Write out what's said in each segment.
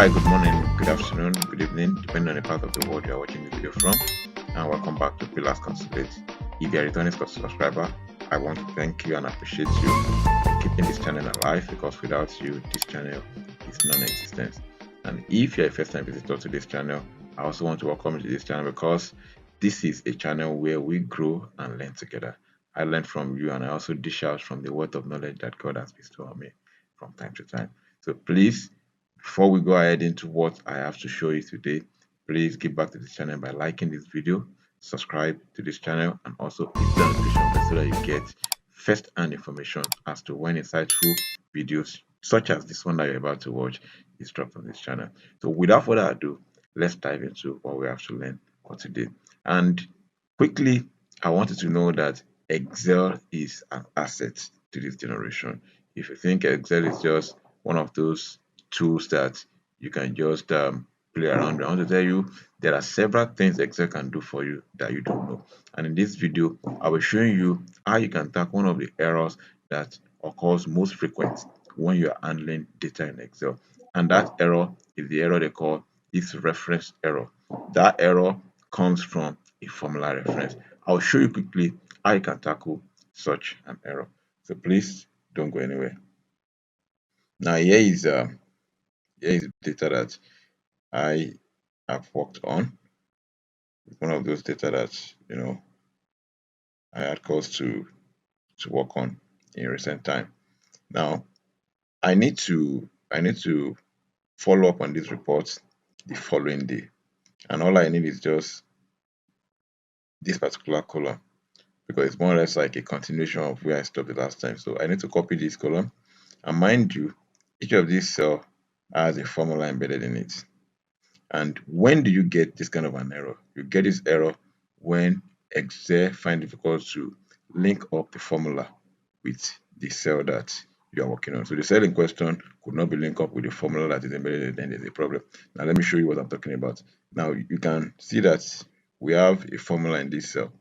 Hi, good morning, good afternoon, good evening, depending on the part of the world you are watching the video from. And welcome back to Pillars Consulate. If you are a returning subscriber, I want to thank you and appreciate you for keeping this channel alive, because without you, this channel is non-existent. And if you're a first-time visitor to this channel, I also want to welcome you to this channel because this is a channel where we grow and learn together. I learn from you, and I also dish out from the wealth of knowledge that God has bestowed on me from time to time. So please, before we go ahead into what I have to show you today, please give back to this channel by liking this video, subscribe to this channel, and also hit the notification bell so that you get first-hand information as to when insightful videos such as this one that you're about to watch is dropped on this channel. So without further ado, let's dive into what we have to learn for today. And quickly, I wanted to know that Excel is an asset to this generation. If you think Excel is just one of those tools that you can just play around with, I want to tell you there are several things Excel can do for you that you don't know. And in this video, I will show you how you can tackle one of the errors that occurs most frequent when you are handling data in Excel. And that error is the error they call this reference error. That error comes from a formula reference. I'll show you quickly how you can tackle such an error. So please don't go anywhere. Now here is data that I have worked on. One of those data that I had cause to work on in recent time. Now I need to follow up on this report the following day, and all I need is just this particular column, because it's more or less like a continuation of where I stopped the last time. So I need to copy this column, and mind you, each of these cell has a formula embedded in it. And when do you get this kind of an error? You get this error when Excel find it difficult to link up the formula with the cell that you are working on. So the cell in question could not be linked up with the formula that is embedded, then there's a problem. Now let me show you what I'm talking about. Now you can see that we have a formula in this cell.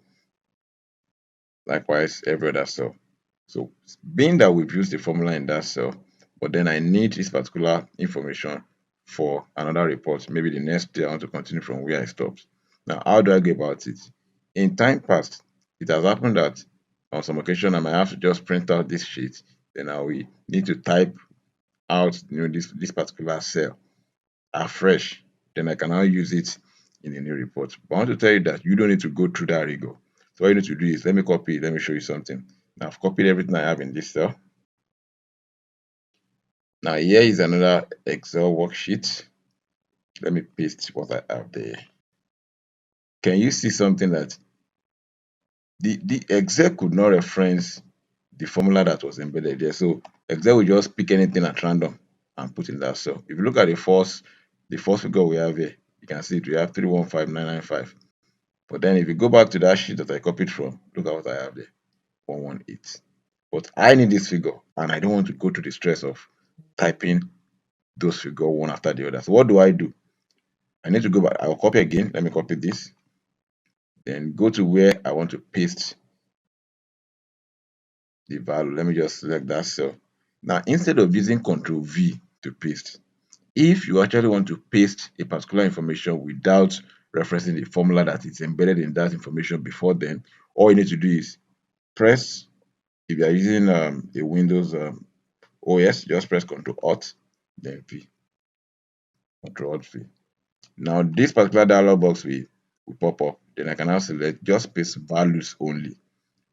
Likewise, every other cell. So being that we've used the formula in that cell, but then I need this particular information for another report. Maybe the next day I want to continue from where I stopped. Now, how do I go about it? In time past, it has happened that on some occasion I might have to just print out this sheet. Then I will need to type out this particular cell afresh. Then I can now use it in a new report. But I want to tell you that you don't need to go through that rigor. So all you need to do is let me copy it. Let me show you something. Now I've copied everything I have in this cell. Now here is another Excel worksheet. Let me paste what I have there. Can you see something that the Excel could not reference the formula that was embedded there? So Excel will just pick anything at random and put in that cell. If you look at the first figure we have here, you can see it. We have 315995. But then if you go back to that sheet that I copied from, look at what I have there, 118. But I need this figure, and I don't want to go to the stress of typing those figures one after the other. So what do? I need to go back. I'll copy again. Let me copy this. Then go to where I want to paste the value. Let me just select that cell. Now, instead of using Ctrl V to paste, if you actually want to paste a particular information without referencing the formula that is embedded in that information before then, all you need to do is press, if you are using a Windows OS, just press Ctrl Alt, then V. Ctrl Alt V. Now this particular dialog box will pop up. Then I can now select just paste values only.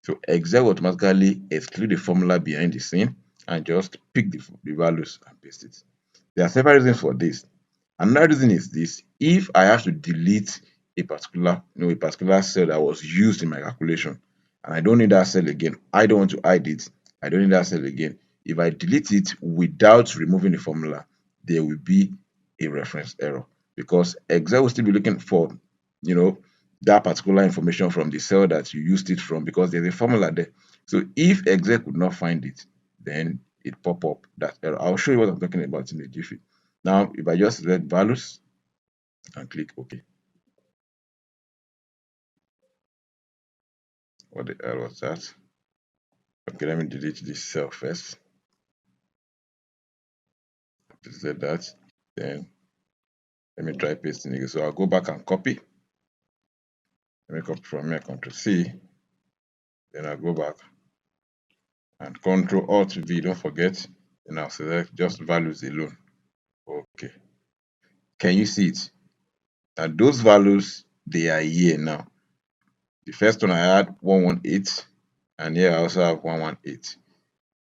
So Excel will automatically exclude the formula behind the scene and just pick the values and paste it. There are several reasons for this. Another reason is this: if I have to delete a particular cell that was used in my calculation, and I don't need that cell again, I don't want to hide it, I don't need that cell again. If I delete it without removing the formula, there will be a reference error, because Excel will still be looking for that particular information from the cell that you used it from, because there's a formula there. So if Excel could not find it, then it pop up that error. I'll show you what I'm talking about in a jiffy. Now, if I just select values and click OK. What the hell was that? Okay, let me delete this cell first. Select that. Then Let me try pasting again. So I'll go back and copy. Let me copy from here, Control C. Then I'll go back and Control Alt V. Don't forget. Then I'll select just values alone. Okay. Can you see it? Now those values, they are here now. The first one I had 118, and here I also have 118.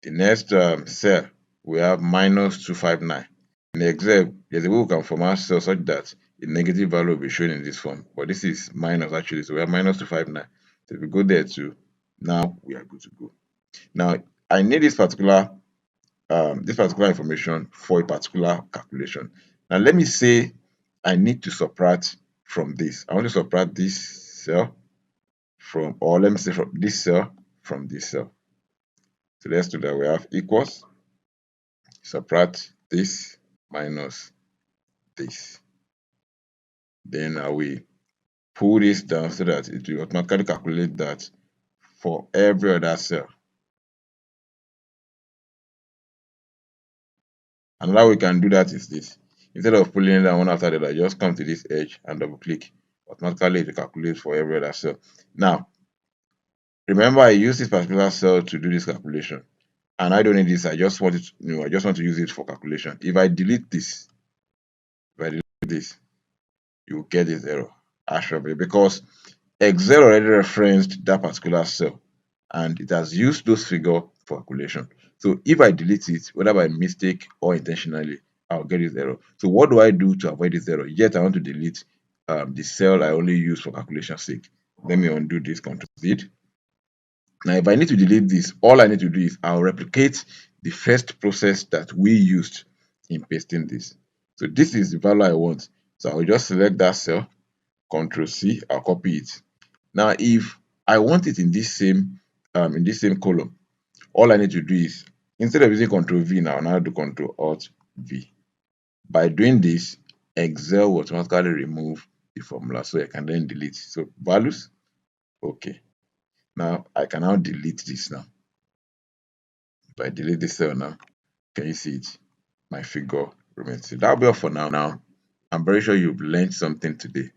The next cell we have minus 259. In Excel, there's a way we can format cell such that a negative value will be shown in this form, but this is minus actually, so we have minus 259. So if we go there too, now we are good to go. Now I need this particular information for a particular calculation. Now let me say I need to subtract from this. I want to subtract this cell from, or let me say from this cell from this cell. So let's do that. We have equals, subtract this minus this. Then I will pull this down so that it will automatically calculate that for every other cell. Another way we can do that is this. Instead of pulling it down one after the other, just come to this edge and double click. Automatically it will calculate for every other cell. Now, remember I use this particular cell to do this calculation. And I don't need this. I just want it, I just want to use it for calculation. If I delete this, you will get this error. Actually, because Excel already referenced that particular cell and it has used those figures for calculation. So if I delete it, whether by mistake or intentionally, I'll get this error. So what do I do to avoid this error? Yet I want to delete the cell I only use for calculation sake. Let me undo this, Ctrl Z. Now, if I need to delete this, all I need to do is I'll replicate the first process that we used in pasting this. So this is the value I want. So I'll just select that cell, Ctrl C, I'll copy it. Now, if I want it in this same column, all I need to do is, instead of using Ctrl V now, I'll do Ctrl Alt V. By doing this, Excel will automatically remove the formula, so I can then delete. So values, okay. Now I can now delete this now. If I delete this cell now, can you see it? My figure remains. So that'll be all for now. Now, I'm very sure you've learned something today.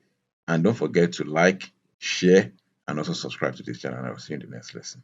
And don't forget to like, share, and also subscribe to this channel. I will see you in the next lesson.